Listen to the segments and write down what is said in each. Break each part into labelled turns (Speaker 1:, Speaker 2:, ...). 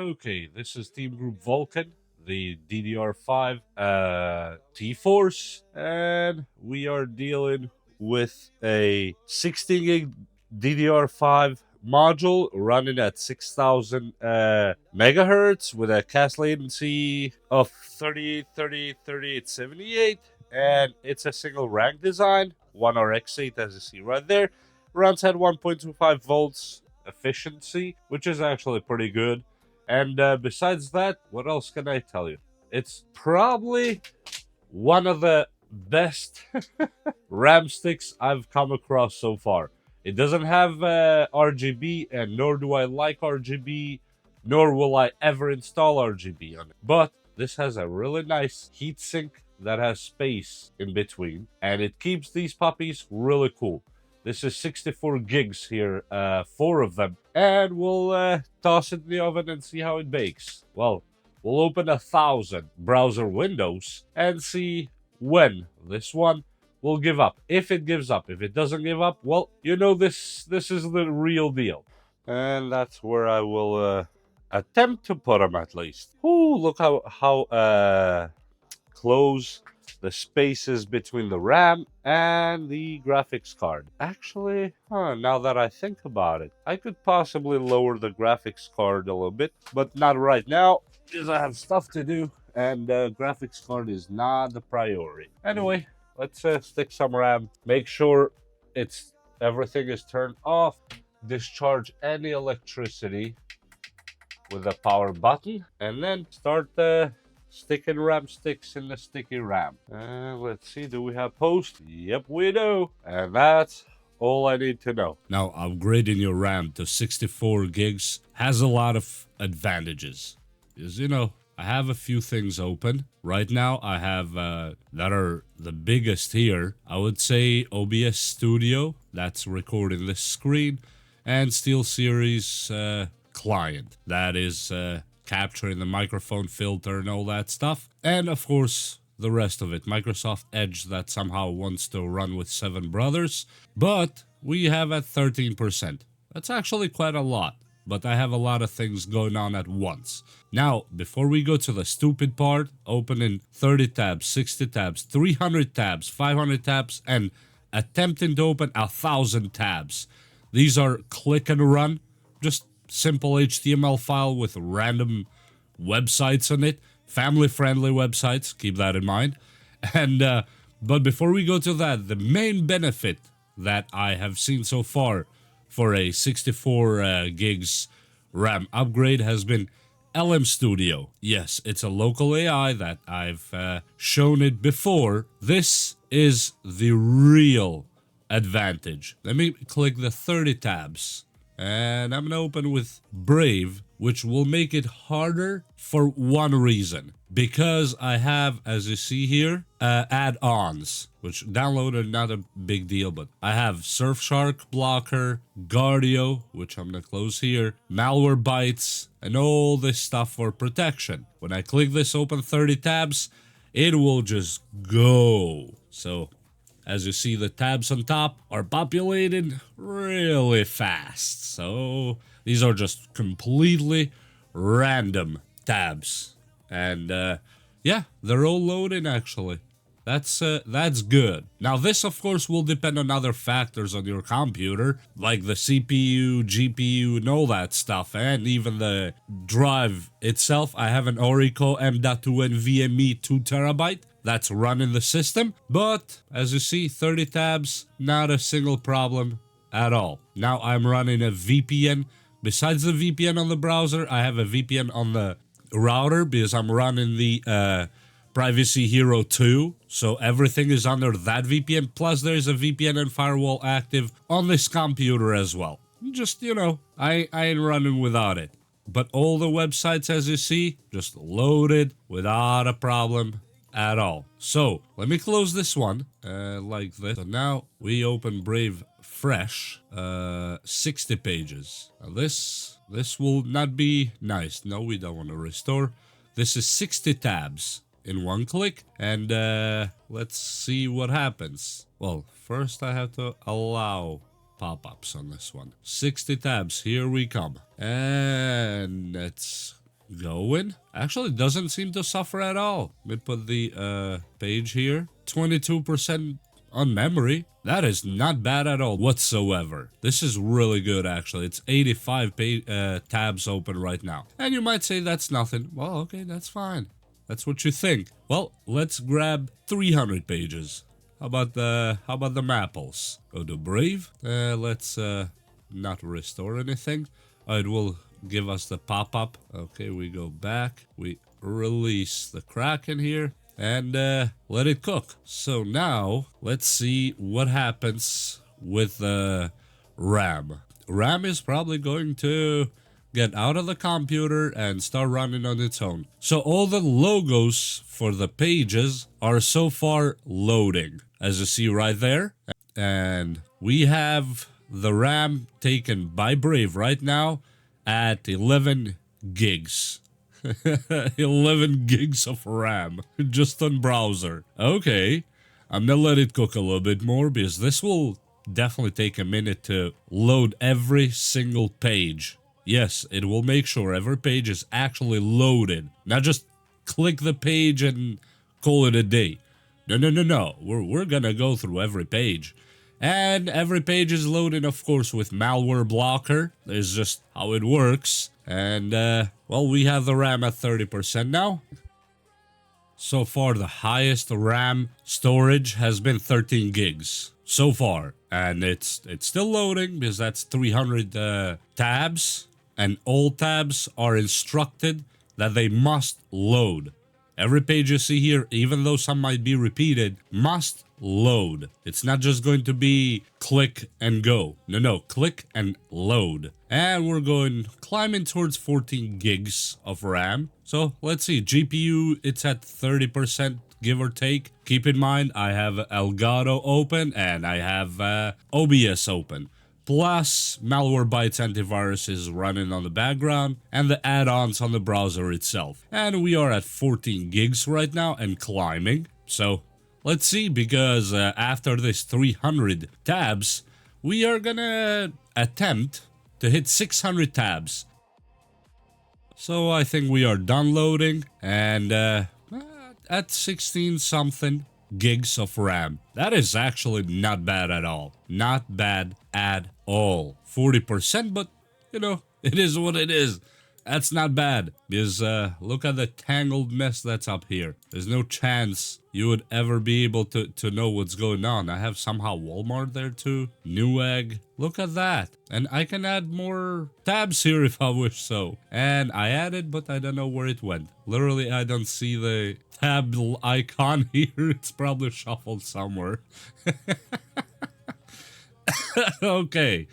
Speaker 1: Okay, this is TeamGroup Vulcan, the DDR5 T-Force, and we are dealing with a 16 gig DDR5 module running at 6000 megahertz with a cast latency of 3878, and it's a single rank design, 1RX8 as you see right there, runs at 1.25 volts efficiency, which is actually pretty good. And besides that, what else can I tell you? It's probably one of the best RAM sticks I've come across so far. It doesn't have RGB, and nor do I like RGB, nor will I ever install RGB on it. But this has a really nice heatsink that has space in between, and it keeps these puppies really cool. This is 64 gigs here, 4 of them. And we'll toss it in the oven and see how it bakes. Well, we'll open 1,000 browser windows and see when this one will give up. If it gives up. If it doesn't give up, well, you know this is the real deal. And that's where I will attempt to put them at least. Ooh, look how close the spaces between the RAM and the graphics card. Actually, now that I think about it, I could possibly lower the graphics card a little bit, but not right now, because I have stuff to do, and graphics card is not the priority. Anyway, let's stick some RAM, make sure everything is turned off, discharge any electricity with the power button, and then start sticking RAM sticks in the sticky RAM. Let's see, do we have post? Yep, we do. And that's all I need to know. Now, upgrading your RAM to 64 gigs has a lot of advantages. Because, you know, I have a few things open. Right now, I have, that are the biggest here. I would say OBS Studio, that's recording this screen, and SteelSeries client, that is capturing the microphone filter and all that stuff. And of course, the rest of it. Microsoft Edge that somehow wants to run with 7 brothers. But we have at 13%. That's actually quite a lot. But I have a lot of things going on at once. Now, before we go to the stupid part, opening 30 tabs, 60 tabs, 300 tabs, 500 tabs, and attempting to open 1,000 tabs. These are click and run. Just simple HTML file with random websites on it, family-friendly websites, keep that in mind. And but before we go to that, the main benefit that I have seen so far for a 64 gigs RAM upgrade has been LM Studio. Yes, it's a local AI that I've shown it before. This is the real advantage. Let me click the 30 tabs. And I'm gonna open with Brave, which will make it harder for one reason. Because I have, as you see here, add-ons, which downloaded not a big deal, but I have Surfshark blocker, Guardio, which I'm gonna close here, Malwarebytes, and all this stuff for protection. When I click this open 30 tabs, it will just go. So, as you see, the tabs on top are populated really fast. So these are just completely random tabs. And yeah, they're all loading actually. That's good. Now this of course will depend on other factors on your computer, like the CPU, GPU, and all that stuff, and even the drive itself. I have an Orico M.2 NVMe 2 terabyte. That's running the system, but as you see, 30 tabs, not a single problem at all. Now I'm running a VPN. Besides the VPN on the browser, I have a VPN on the router because I'm running the Privacy Hero 2. So everything is under that VPN. Plus there's a VPN and firewall active on this computer as well. Just, you know, I ain't running without it. But all the websites, as you see, just loaded without a problem at all. So let me close this one like this. So now we open Brave fresh, 60 pages. Now this will not be nice. No, we don't want to restore. This is 60 tabs in one click, and let's see what happens. Well, first I have to allow pop-ups on this one. 60 tabs, here we come. And it's going. Actually, doesn't seem to suffer at all. Let me put the page here. 22% on memory. That is not bad at all whatsoever. This is really good, actually. It's 85 tabs open right now. And you might say that's nothing. Well, okay, that's fine. That's what you think. Well, let's grab 300 pages. How about the Mapples? Go to Brave. Let's not restore anything. It will give us the pop-up. Okay, we go back. We release the Kraken here. And let it cook. So now, let's see what happens with the RAM. RAM is probably going to get out of the computer and start running on its own. So all the logos for the pages are so far loading, as you see right there. And we have the RAM taken by Brave right now at 11 gigs. 11 gigs of RAM just on browser. Okay, I'm gonna let it cook a little bit more because this will definitely take a minute to load every single page. Yes, it will make sure every page is actually loaded, not just click the page and call it a day. No. We're gonna go through every page. And every page is loaded, of course, with malware blocker. It's just how it works. And, well, we have the RAM at 30% now. So far, the highest RAM storage has been 13 gigs. So far. And it's still loading because that's 300 tabs. And all tabs are instructed that they must load. Every page you see here, even though some might be repeated, must load. It's not just going to be click and go. No, click and load. And we're going climbing towards 14 gigs of RAM. So let's see, GPU, it's at 30%, give or take. Keep in mind, I have Elgato open and I have OBS open. Plus, Malwarebytes antivirus is running on the background, and the add-ons on the browser itself. And we are at 14 gigs right now and climbing. So, let's see, because after this 300 tabs, we are gonna attempt to hit 600 tabs. So, I think we are done loading, and at 16 something gigs of RAM. That is actually not bad at all. Not bad at all. 40%, but you know, it is what it is. That's not bad. Because look at the tangled mess that's up here. There's no chance you would ever be able to know what's going on. I have somehow Walmart there too. Newegg. Look at that. And I can add more tabs here if I wish so. And I added, but I don't know where it went. Literally, I don't see the tab icon here. It's probably shuffled somewhere. Okay.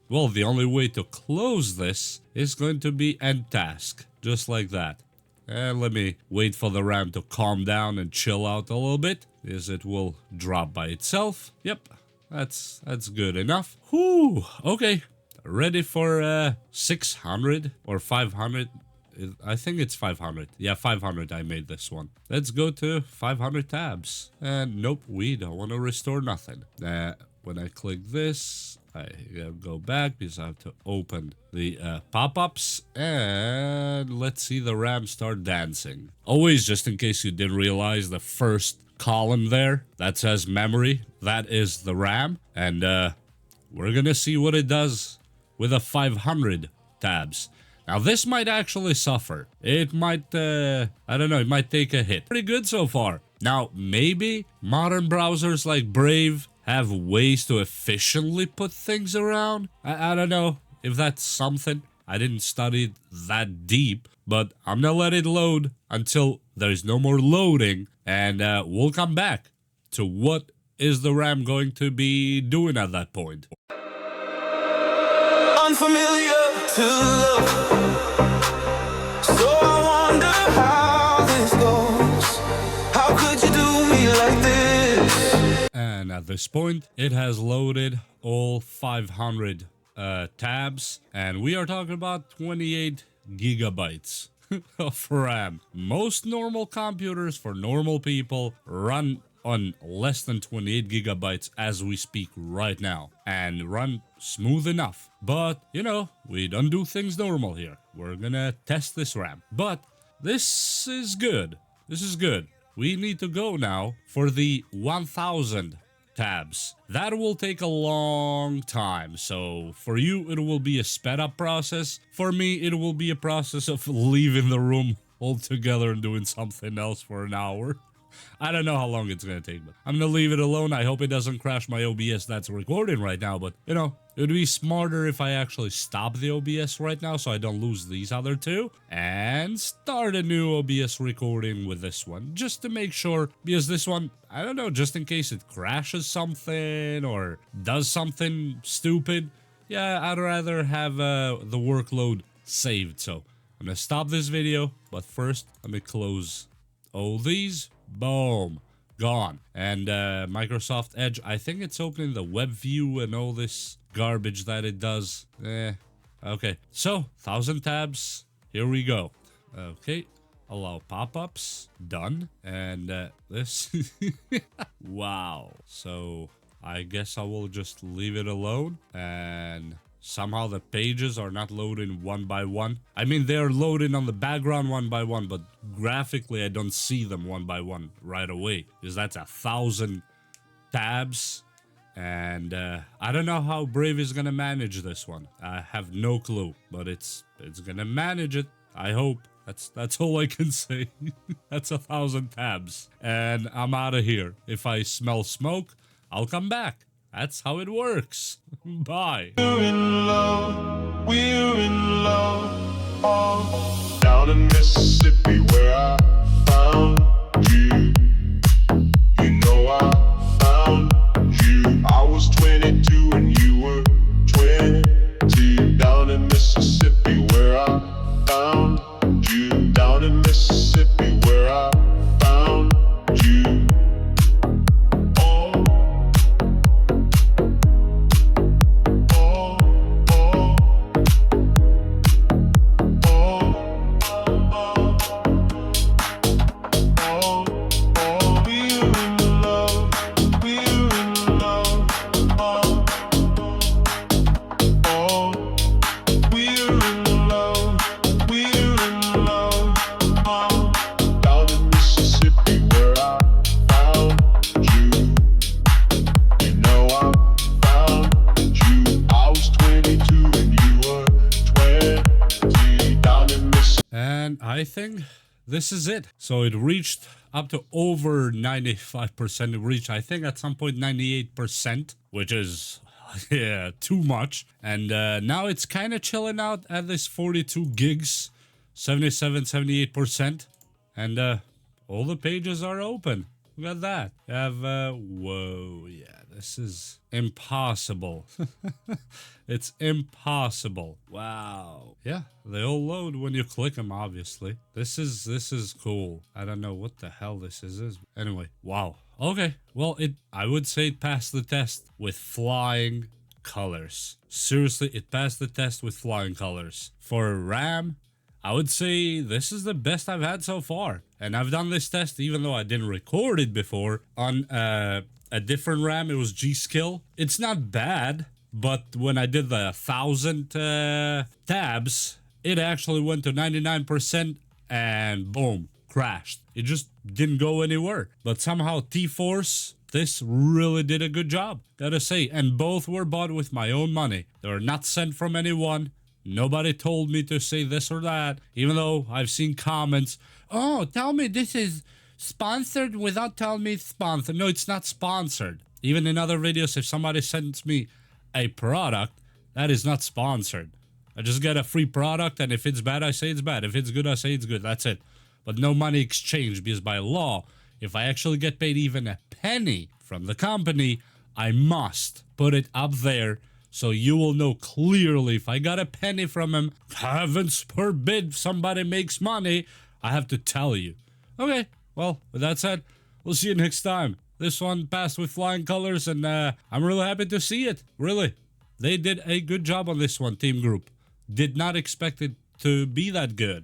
Speaker 1: Well, the only way to close this is going to be end task. Just like that. And let me wait for the RAM to calm down and chill out a little bit, because it will drop by itself. Yep, that's good enough. Whew, okay. Ready for 600 or 500. I think it's 500. Yeah, 500 I made this one. Let's go to 500 tabs. And nope, we don't want to restore nothing. When I click this, I go back because I have to open the pop-ups. And let's see the RAM start dancing. Always, just in case you didn't realize, the first column there that says memory, that is the RAM. And we're gonna see what it does with a 500 tabs. Now this might actually suffer. It might, I don't know, it might take a hit. Pretty good so far. Now, maybe modern browsers like Brave have ways to efficiently put things around. I don't know if that's something. I didn't study it that deep, but I'm gonna let it load until there's no more loading, and we'll come back to what is the RAM going to be doing at that point. Unfamiliar to look, so I wonder how this goes. How could you do me like this? And at this point, it has loaded all 500 tabs, and we are talking about 28 gigabytes of RAM. Most normal computers for normal people run on less than 28 gigabytes as we speak right now and run smooth enough. But, you know, we don't do things normal here. We're gonna test this RAM. But this is good. This is good. We need to go now for the 1000 tabs. That will take a long time. So for you, it will be a sped up process. For me, it will be a process of leaving the room altogether and doing something else for an hour. I don't know how long it's gonna take, but I'm gonna leave it alone. I hope it doesn't crash my OBS that's recording right now, but, you know, it would be smarter if I actually stop the OBS right now so I don't lose these other two, and start a new OBS recording with this one, just to make sure, because this one, I don't know, just in case it crashes something or does something stupid, yeah, I'd rather have the workload saved. So I'm gonna stop this video, but first, let me close all these. Boom. Gone. And Microsoft Edge, I think it's opening the web view and all this garbage that it does. Okay. So, 1000 tabs. Here we go. Okay. Allow pop-ups. Done. And this. Wow. So, I guess I will just leave it alone. And somehow the pages are not loading one by one. I mean, they're loading on the background one by one, but graphically I don't see them one by one right away, because that's 1000 tabs. And I don't know how Brave is gonna manage this one. I have no clue, but it's gonna manage it. I hope. That's all I can say. That's 1000 tabs. And I'm out of here. If I smell smoke, I'll come back. That's how it works. Bye.
Speaker 2: We're in love, we're in love. Oh, down in Mississippi where I found you. You know I found you. I was 22 and you were 20. Down in Mississippi where I found you. Down in Mississippi where I found you.
Speaker 1: I think this is it. So it reached up to over 95%. It reached, I think, at some point 98%, which is, yeah, too much. And now it's kind of chilling out at this 42 gigs, 77, 78%. And all the pages are open. Look at that. You have, whoa, yeah, this is impossible. It's impossible. Wow. Yeah, they all load when you click them, obviously. This is cool. I don't know what the hell this is. Anyway, wow. Okay, well, I would say it passed the test with flying colors. Seriously, it passed the test with flying colors. For RAM, I would say this is the best I've had so far. And I've done this test even though I didn't record it before on a different RAM. It was G-Skill. It's not bad, but when I did the 1000 tabs, it actually went to 99% and boom, crashed. It just didn't go anywhere. But somehow T-Force, this really did a good job, gotta say. And both were bought with my own money. They were not sent from anyone. Nobody told me to say this or that, even though I've seen comments, oh, tell me this is sponsored without telling me it's sponsored. No, it's not sponsored. Even in other videos, if somebody sends me a product, that is not sponsored. I just get a free product, and if it's bad, I say it's bad. If it's good, I say it's good. That's it. But no money exchange, because by law, if I actually get paid even a penny from the company, I must put it up there so you will know clearly if I got a penny from him. Heavens forbid somebody makes money, I have to tell you. Okay, well, with that said, we'll see you next time. This one passed with flying colors, and I'm really happy to see it. Really. They did a good job on this one, TeamGroup. Did not expect it to be that good.